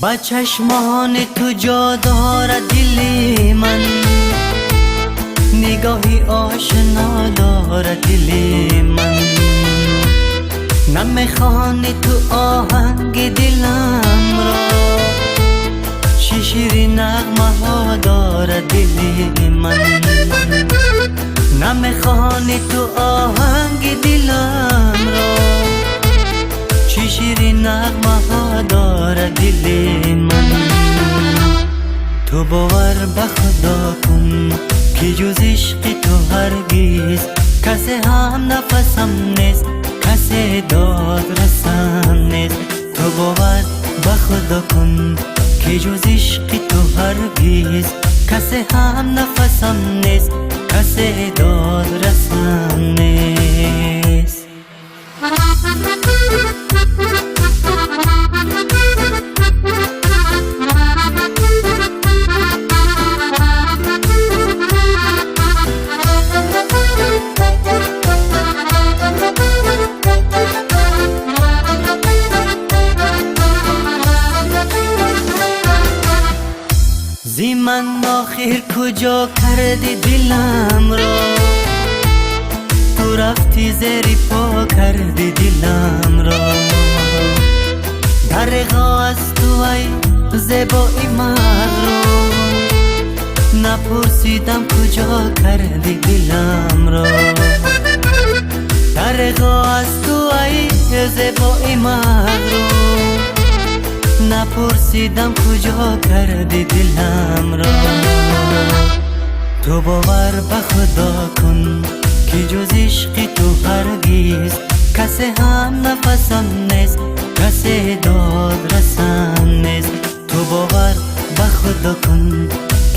با چشمان تو جا دارد دل من، نگاهی آشنا دارد دل من. نمیخوانی تو آهنگ دلم را، شیرین نغمه ها دارد دل من. نمیخوانی تو آهنگ دلم را، شیرین نغمه ها دارد دل من. تو باور به خدا کن که جز عشق تو هرگز کسی هم نفسم نیست، کسی داد رسم نیست. تو باور به خدا کن که جز عشق تو هرگز کسی هم نفسم نیست، کسی داد رسم نیست. زی من آخر کجا کردی دلم را، تو رفتی زیر پا کردی دلم را. درغا از تو ای زیبایی مغرور، نپرسیدم کجا کردی دلم را. درغا از تو ای زیبایی مغرور، نپرسیدم کجا کردی دلم را. تو باور به خدا کن که جز عشق تو هرگز کسی هم نفسم نیست، کسی داد رسم نیست. تو باور به خدا کن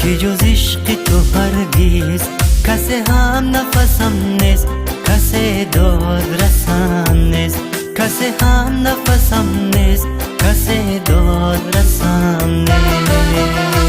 که جز عشق تو هرگز کسی هم نفسم نیست، کسی داد رسم نیست. کسی هم نفسم نیست، کسی داد رسم نیست.